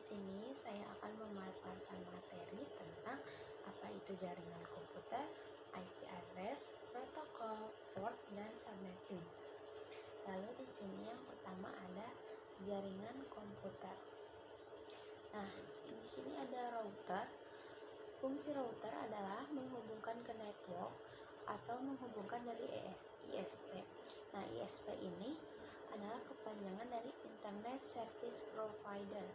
sini saya akan memaparkan materi tentang apa itu jaringan komputer, IP address, protokol, port, dan subnetting. Lalu di sini yang pertama ada jaringan komputer. Nah, di sini ada router. Fungsi router adalah menghubungkan ke network atau menghubungkan dari ISP. Nah, ISP ini adalah kepanjangan dari Internet Service Provider.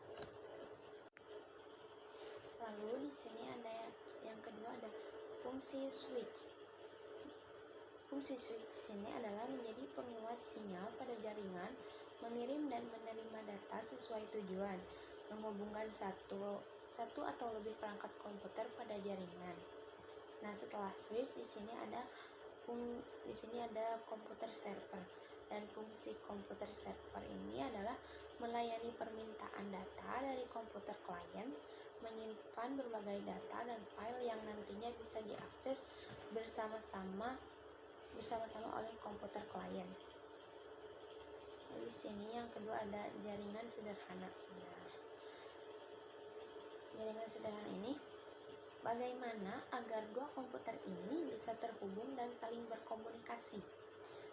Lalu di sini ada yang kedua ada fungsi switch. Fungsi switch di sini adalah menjadi penguat sinyal pada jaringan, mengirim dan menerima data sesuai tujuan, menghubungkan satu atau lebih perangkat komputer pada jaringan. Nah, setelah switch di sini ada komputer server. Dan fungsi komputer server ini adalah melayani permintaan data dari komputer klien, menyimpan berbagai data dan file yang nantinya bisa diakses bersama-sama oleh komputer klien. Lalu di sini yang kedua ada jaringan sederhana. Nah, jaringan sederhana ini bagaimana agar dua komputer ini bisa terhubung dan saling berkomunikasi.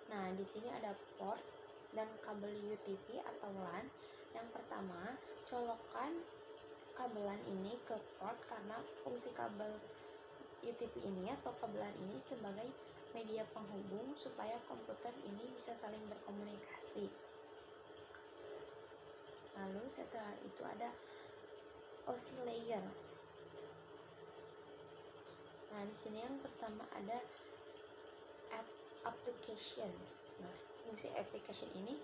Nah, di sini ada port dan kabel UTP atau LAN. Yang pertama, colokan kabelan ini ke port karena fungsi kabel UTP ini atau kabelan ini sebagai media penghubung supaya komputer ini bisa saling berkomunikasi. Lalu setelah itu ada oscillator. Nah, di sini yang pertama ada application. Nah, fungsi application ini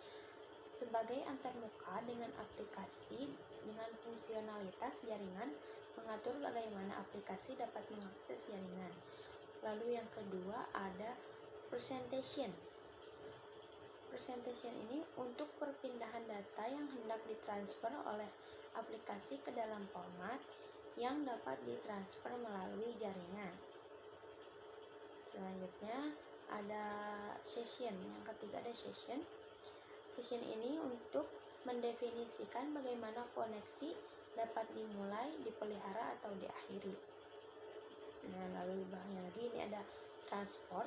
sebagai antarmuka dengan aplikasi dengan fungsionalitas jaringan, mengatur bagaimana aplikasi dapat mengakses jaringan. Lalu yang kedua ada presentation. Presentation ini untuk perpindahan data yang hendak ditransfer oleh aplikasi ke dalam format yang dapat ditransfer melalui jaringan. Selanjutnya ada session. Yang ketiga ada session. Session ini untuk mendefinisikan bagaimana koneksi dapat dimulai, dipelihara atau diakhiri. Nah, lalu di bawahnya lagi ini ada transport.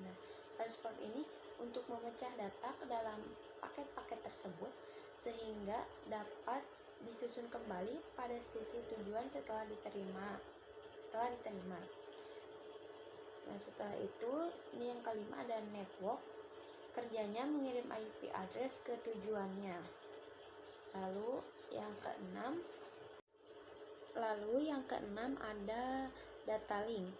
Nah, transport ini untuk memecah data ke dalam paket-paket tersebut sehingga dapat disusun kembali pada sisi tujuan setelah diterima. Nah, setelah itu ini yang kelima ada network. Kerjanya mengirim IP address ke tujuannya. Lalu yang keenam ada data link.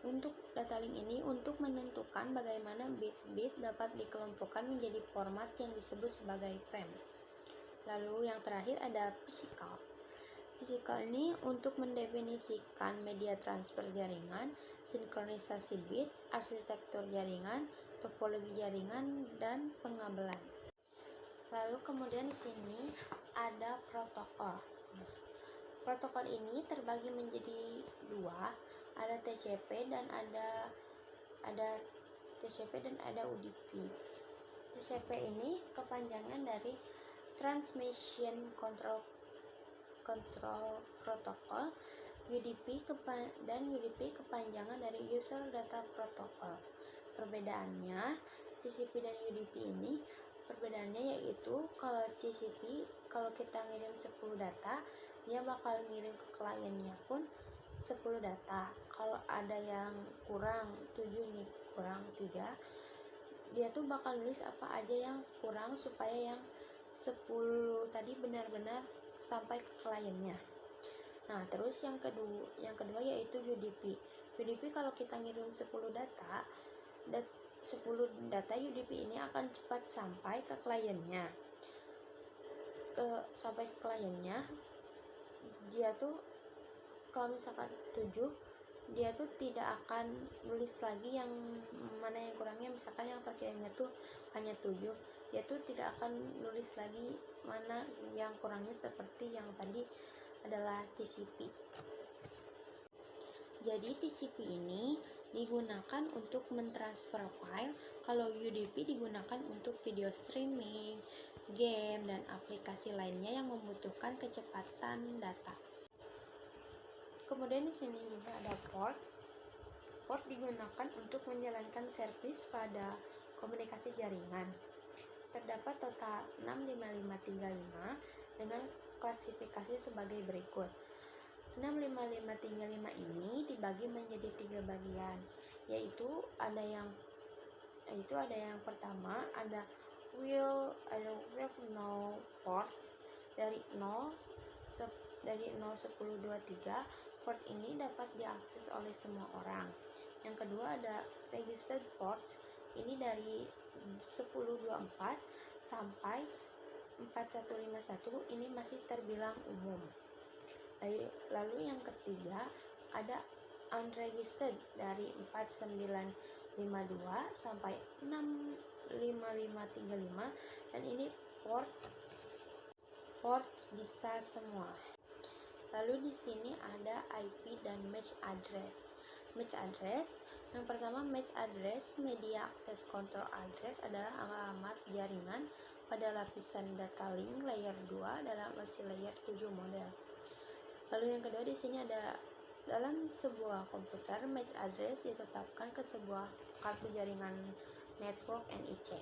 Untuk data link ini untuk menentukan bagaimana bit-bit dapat dikelompokkan menjadi format yang disebut sebagai frame. Lalu yang terakhir ada physical. Physical ini untuk mendefinisikan media transfer jaringan, sinkronisasi bit, arsitektur jaringan, topologi jaringan, dan pengabelan. Lalu kemudian di sini ada protokol. Protokol ini terbagi menjadi dua, ada TCP dan ada UDP. TCP ini kepanjangan dari Transmission Control Protocol. UDP kepanjangan dari User Data Protocol. Perbedaannya, TCP dan UDP ini perbedaannya yaitu kalau TCP kalau kita ngirim 10 data, dia bakal ngirim ke kliennya pun 10 data. Kalau ada yang kurang 7 nih, kurang 3, dia tuh bakal nulis apa aja yang kurang supaya yang 10 tadi benar-benar sampai ke kliennya. Nah, terus yang kedua yaitu UDP. UDP kalau kita ngirim 10 data UDP ini akan cepat sampai ke kliennya. Dia tuh kalau misalkan 7, dia tuh tidak akan nulis lagi yang mana yang kurangnya. Misalkan yang terkirimnya tuh hanya 7, dia tuh tidak akan nulis lagi mana yang kurangnya seperti yang tadi adalah TCP. Jadi TCP ini digunakan untuk mentransfer file, kalau UDP digunakan untuk video streaming, game, dan aplikasi lainnya yang membutuhkan kecepatan Kemudian di sini juga ada port. Port digunakan untuk menjalankan servis pada komunikasi jaringan. Terdapat total 65535 dengan klasifikasi sebagai berikut. 65535 ini dibagi menjadi 3 bagian, yaitu ada yang pertama ada will no ports dari 0 10 23. Port ini dapat diakses oleh semua orang. Yang kedua ada registered ports, ini dari 1024 sampai 4151, ini masih terbilang umum. Lalu yang ketiga ada unregistered dari 4952 sampai 65535, dan ini port bisa semua. Lalu di sini ada IP dan match address. Match address, yang pertama match address media access control address adalah alamat jaringan pada lapisan data link layer 2 dalam versi layer 7 model. Lalu yang kedua di sini ada dalam sebuah komputer match address ditetapkan ke sebuah kartu jaringan network NIC.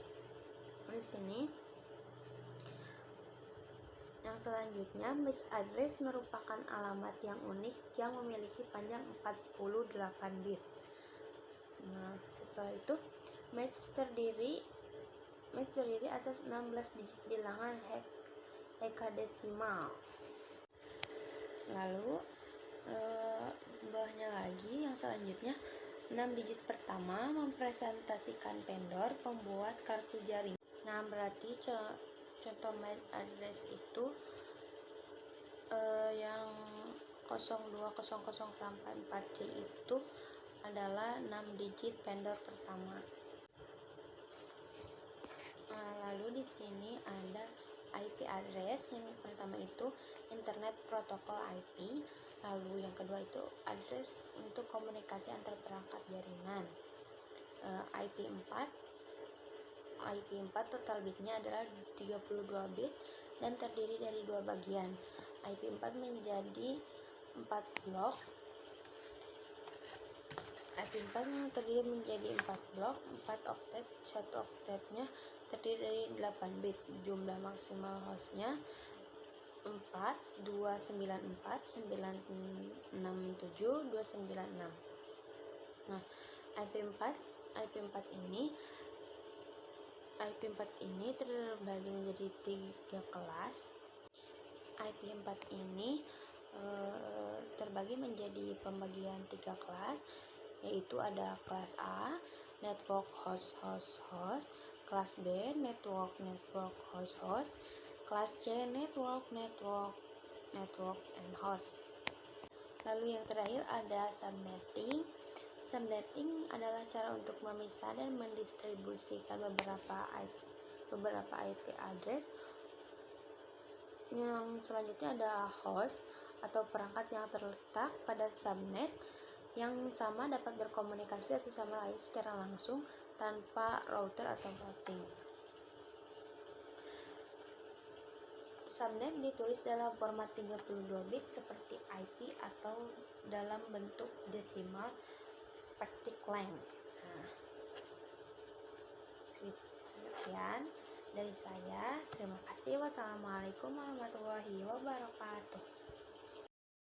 Di sini yang selanjutnya, match address merupakan alamat yang unik yang memiliki panjang 48 bit. Nah, setelah itu match terdiri atas 16 digit bilangan hexadesimal. Lalu bawahnya lagi yang selanjutnya 6 digit pertama mempresentasikan vendor pembuat kartu jaringan. Nah, berarti contoh match address itu yang 0200 sampai 4C itu adalah 6 digit vendor pertama. Lalu di sini ada IP address. Yang pertama itu Internet Protocol IP. Lalu yang kedua itu address untuk komunikasi antar perangkat jaringan. IP4 total bitnya adalah 32 bit dan terdiri dari 2 bagian. IP4 menjadi 4 blok. IP4 terdiri menjadi 4 blok, 4 oktet. 1 oktetnya terdiri dari 8 bit. Jumlah maksimal hostnya 4, 294, 967, 296. Nah, IP4 ini terbagi menjadi 3 kelas. IP4 ini terbagi menjadi pembagian 3 kelas, yaitu ada kelas A, network host, kelas B, network host, kelas C, network and host. Lalu yang terakhir ada subnetting. Subnetting adalah cara untuk memisah dan mendistribusikan beberapa IP address. Yang selanjutnya ada host atau perangkat yang terletak pada subnet yang sama dapat berkomunikasi satu sama lain secara langsung tanpa router atau routing. Subnet ditulis dalam format 32 bit seperti IP atau dalam bentuk desimal packet length. Nah, sekian dari saya. Terima kasih. Wassalamualaikum warahmatullahi wabarakatuh.